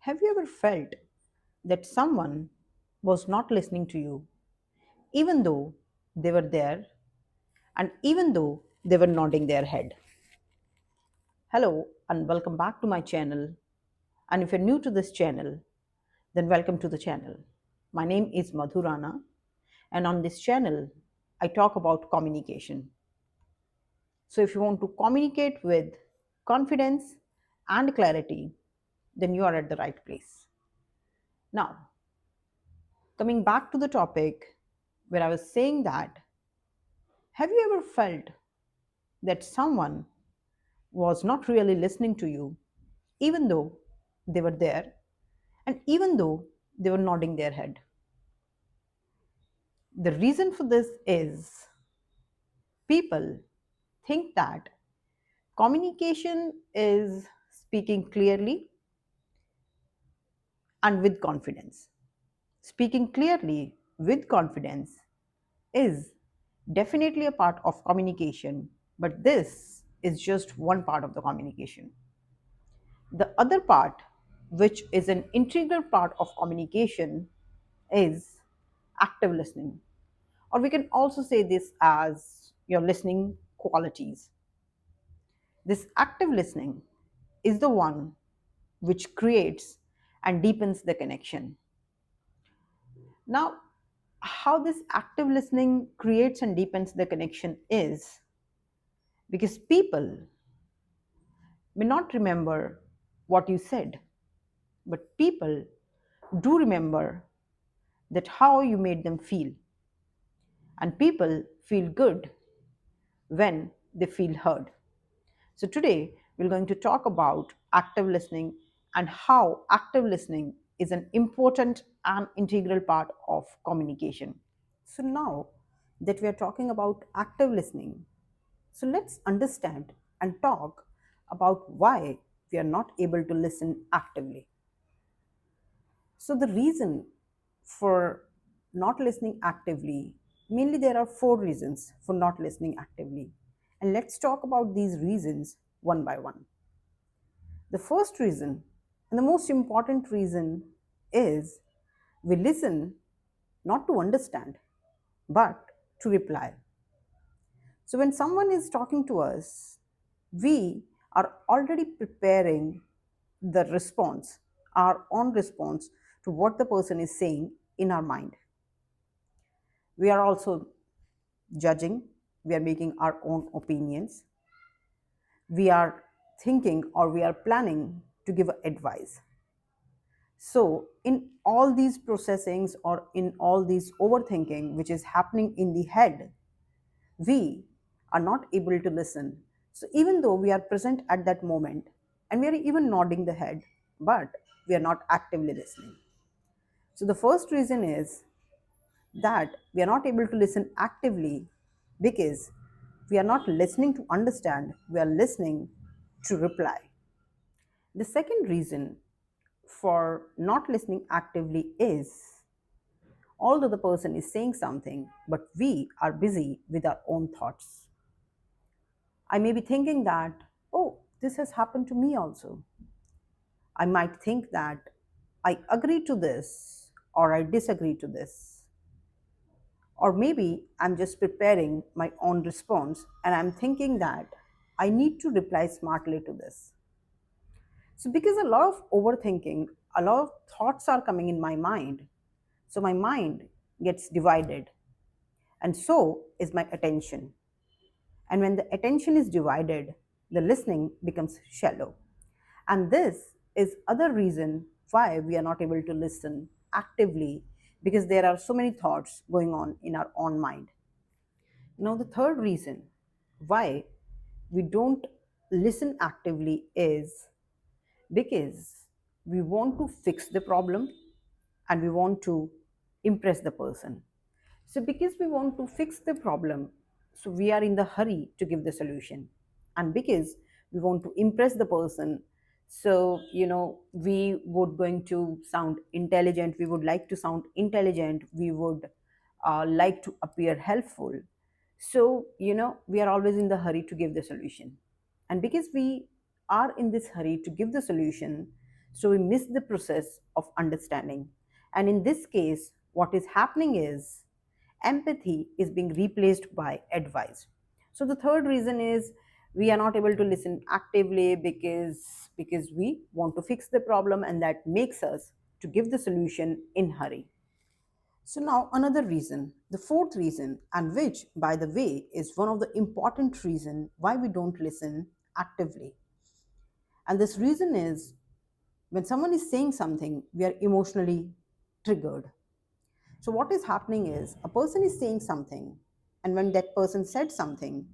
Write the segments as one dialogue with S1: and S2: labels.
S1: Have you ever felt that someone was not listening to you, even though they were there and even though they were nodding their head? Hello, and welcome back to my channel. And if you're new to this channel, then welcome to the channel. My name is Madhurana, and on this channel, I talk about communication. So if you want to communicate with confidence and clarity, then you are at the right place. Now, coming back to the topic where I was saying that, have you ever felt that someone was not really listening to you, even though they were there and even though they were nodding their head? The reason for this is people think that communication is speaking clearly and with confidence. Speaking clearly with confidence is definitely a part of communication, but this is just one part of the communication. The other part, which is an integral part of communication, is active listening. Or we can also say this as your listening qualities. This active listening is the one which creates and deepens the connection. Now, how this active listening creates and deepens the connection is because people may not remember what you said, but people do remember that how you made them feel. And people feel good when they feel heard. So today we're going to talk about active listening and how active listening is an important and integral part of communication. So now that we are talking about active listening, so let's understand and talk about why we are not able to listen actively. So the reason for not listening actively, mainly there are four reasons for not listening actively. And let's talk about these reasons one by one. The first reason and the most important reason is we listen not to understand but to reply. So when someone is talking to us, we are already preparing the response, our own response to what the person is saying in our mind. We are also judging, we are making our own opinions, we are thinking or we are planning to give advice. So, in all these processings or in all these overthinking which is happening in the head, we are not able to listen. So, even though we are present at that moment and we are even nodding the head, but we are not actively listening. So, the first reason is that we are not able to listen actively because we are not listening to understand, we are listening to reply. The second reason for not listening actively is although the person is saying something, but we are busy with our own thoughts. I may be thinking that, oh, this has happened to me also. I might think that I agree to this or I disagree to this. Or maybe I'm just preparing my own response and I'm thinking that I need to reply smartly to this. So, because a lot of overthinking, a lot of thoughts are coming in my mind, so my mind gets divided, and so is my attention. And when the attention is divided, the listening becomes shallow. And this is other reason why we are not able to listen actively because there are so many thoughts going on in our own mind. Now, the third reason why we don't listen actively is because we want to fix the problem and we want to impress the person. So, because we want to fix the problem, so we are in the hurry to give the solution. And because we want to impress the person, so we would going to sound intelligent, we would like to sound intelligent, we would like to appear helpful. So, we are always in the hurry to give the solution. And because we are in this hurry to give the solution, So we miss the process of understanding. And in this case, what is happening is empathy is being replaced by advice. So the third reason is we are not able to listen actively because we want to fix the problem, and that makes us to give the solution in hurry. So now another reason, the fourth reason, and which by the way is one of the important reason why we don't listen actively. And this reason is when someone is saying something, we are emotionally triggered. So, what is happening is a person is saying something, and when that person said something,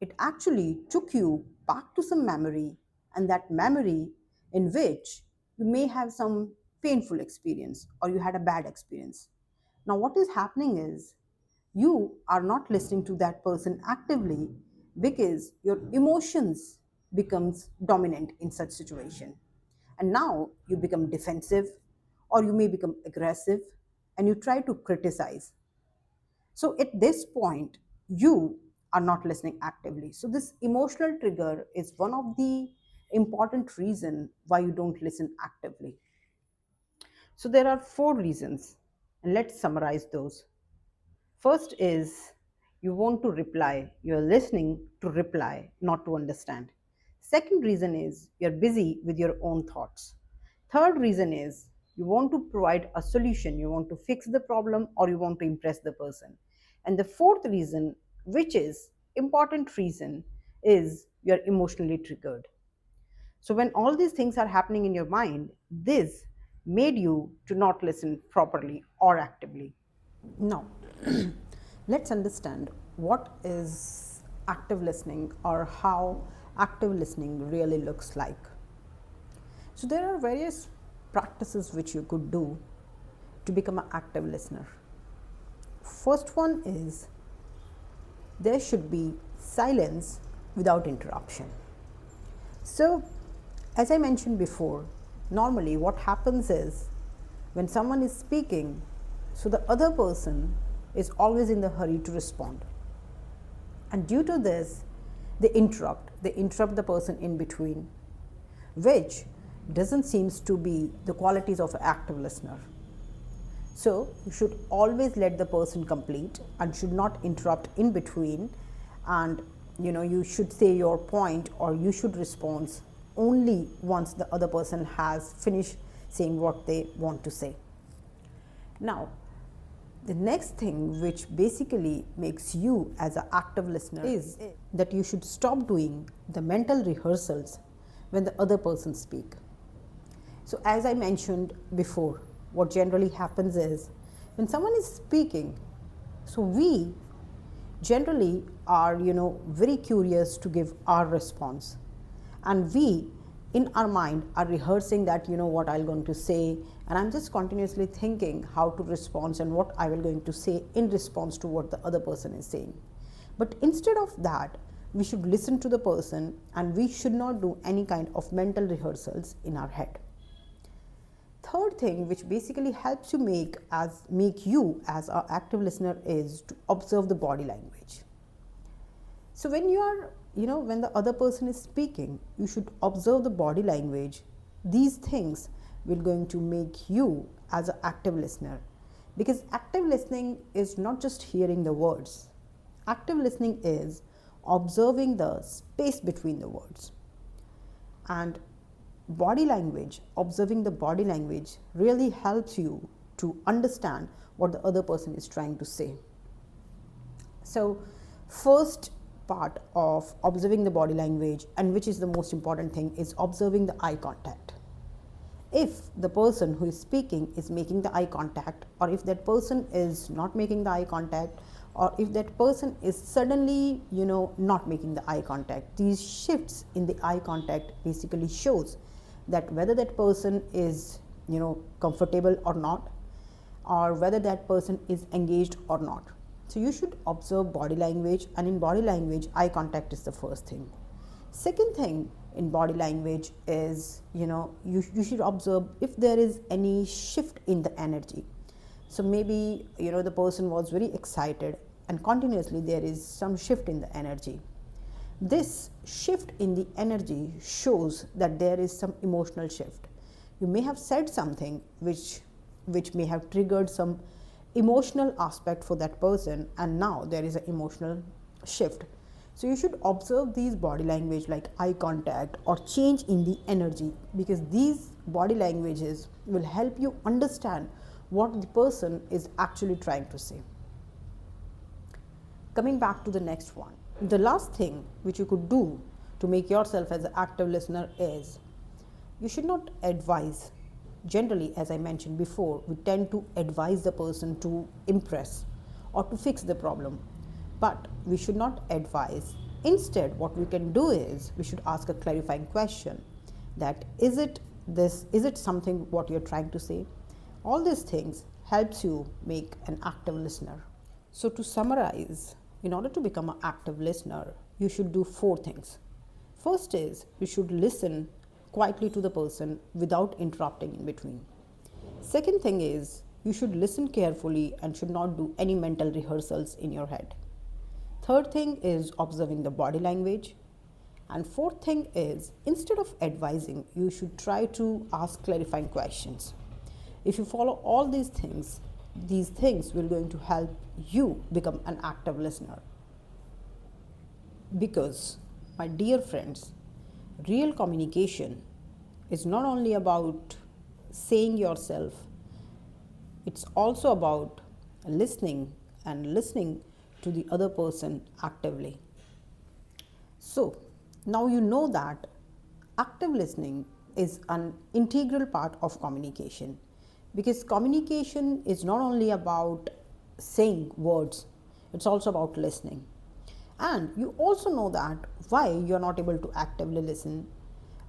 S1: it actually took you back to some memory, and that memory in which you may have some painful experience or you had a bad experience. Now, what is happening is you are not listening to that person actively because your emotions becomes dominant in such situation, and now you become defensive or you may become aggressive and you try to criticize. So at this point you are not listening actively. So this emotional trigger is one of the important reason why you don't listen actively. So there are four reasons, and let's summarize those. First is you want to reply, you're listening to reply, not to understand. Second reason is you're busy with your own thoughts. Third reason is you want to provide a solution, you want to fix the problem or you want to impress the person. And the fourth reason, which is important reason, is you're emotionally triggered. So when all these things are happening in your mind, this made you to not listen properly or actively. Now, let's understand what is active listening or how active listening really looks like. So, there are various practices which you could do to become an active listener. First one is there should be silence without interruption. So, as I mentioned before, normally what happens is when someone is speaking, so the other person is always in the hurry to respond. And due to this, they interrupt the person in between, which doesn't seems to be the qualities of an active listener. So you should always let the person complete and should not interrupt in between, and you should say your point or you should respond only once the other person has finished saying what they want to say. Now, the next thing which basically makes you as an active listener is that you should stop doing the mental rehearsals when the other person speak. So as I mentioned before, what generally happens is when someone is speaking, so we generally are very curious to give our response, and we in our mind are rehearsing that what I'm going to say, and I'm just continuously thinking how to respond and what I will going to say in response to what the other person is saying. But instead of that, we should listen to the person and we should not do any kind of mental rehearsals in our head. Third thing which basically helps you make you as an active listener is to observe the body language. So when you are when the other person is speaking, you should observe the body language. These things will going to make you as an active listener, because active listening is not just hearing the words. Active listening is observing the space between the words. And body language, observing the body language really helps you to understand what the other person is trying to say. So first part of observing the body language, and which is the most important thing, is observing the eye contact. If the person who is speaking is making the eye contact, or if that person is not making the eye contact, or if that person is suddenly not making the eye contact, these shifts in the eye contact basically shows that whether that person is comfortable or not, or whether that person is engaged or not. So you should observe body language, and in body language eye contact is the first thing. Second thing in body language is you should observe if there is any shift in the energy. So maybe the person was very excited and continuously there is some shift in the energy. This shift in the energy shows that there is some emotional shift. You may have said something which may have triggered some emotional aspect for that person, and now there is an emotional shift. So you should observe these body language like eye contact or change in the energy, because these body languages will help you understand what the person is actually trying to say. Coming back to the next one, the last thing which you could do to make yourself as an active listener is you should not advise. Generally, as I mentioned before, we tend to advise the person to impress or to fix the problem, but we should not advise. Instead, what we can do is we should ask a clarifying question, that is it something what you're trying to say? All these things helps you make an active listener. So to summarize, in order to become an active listener, you should do 4 things. First is you should listen quietly to the person without interrupting in between. Second thing is you should listen carefully and should not do any mental rehearsals in your head. Third thing is observing the body language. And fourth thing is, instead of advising, you should try to ask clarifying questions. If you follow all these things will going to help you become an active listener. Because, my dear friends, real communication is not only about saying yourself, it's also about listening and listening to the other person actively. So, now you know that active listening is an integral part of communication, because communication is not only about saying words, it's also about listening. And you also know that why you're not able to actively listen.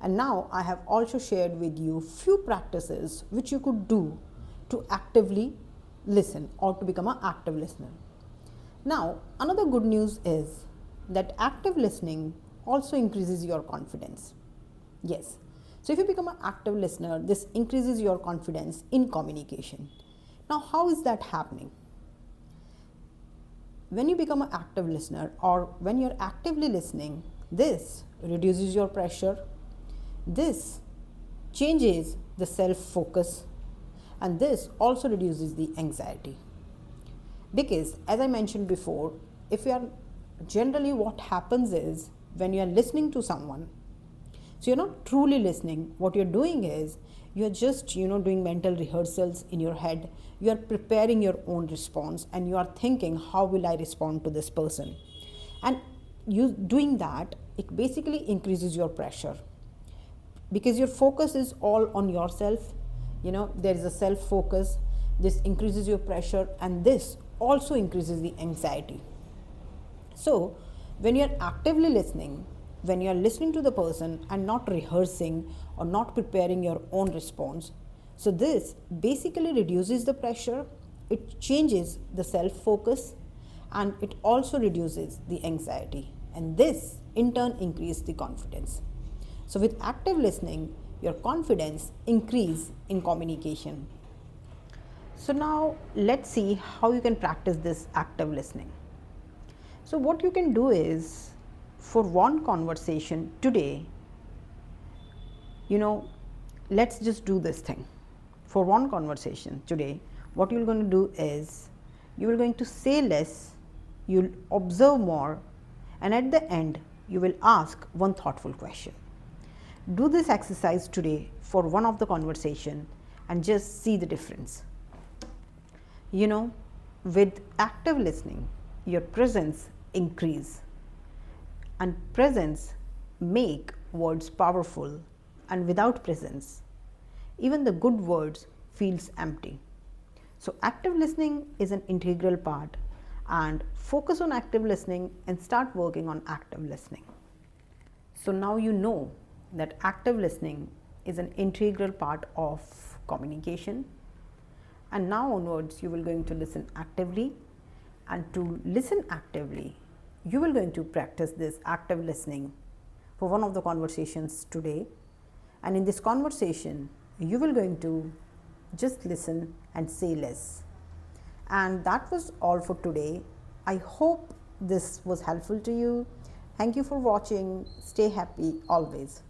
S1: And now I have also shared with you few practices which you could do to actively listen or to become an active listener. Now, another good news is that active listening also increases your confidence. Yes. So if you become an active listener, this increases your confidence in communication. Now, how is that happening? When you become an active listener or when you're actively listening, this reduces your pressure, this changes the self-focus, and this also reduces the anxiety. Because as I mentioned before, if you are generally what happens is when you are listening to someone, so you're not truly listening. What you're doing is you're just doing mental rehearsals in your head. You are preparing your own response and you are thinking, how will I respond to this person? And you doing that, it basically increases your pressure, because your focus is all on yourself. There is a self focus. This increases your pressure and this also increases the anxiety. So when you're actively listening, when you're listening to the person and not rehearsing or not preparing your own response, so this basically reduces the pressure, it changes the self-focus, and it also reduces the anxiety, and this in turn increases the confidence. So with active listening, your confidence increase in communication. So now let's see how you can practice this active listening. So what you can do is, for one conversation today, let's just do this thing. For one conversation today, what you're going to do is you are going to say less, you'll observe more, and at the end you will ask one thoughtful question. Do this exercise today for one of the conversation and just see the difference. With active listening, your presence increase, and presence make words powerful, and without presence even the good words feels empty. So active listening is an integral part, and focus on active listening and start working on active listening. So now you know that active listening is an integral part of communication, and now onwards you will going to listen actively, and to listen actively you will going to practice this active listening for one of the conversations today. And in this conversation you will going to just listen and say less. And that was all for today. I hope this was helpful to you. Thank you for watching. Stay happy always.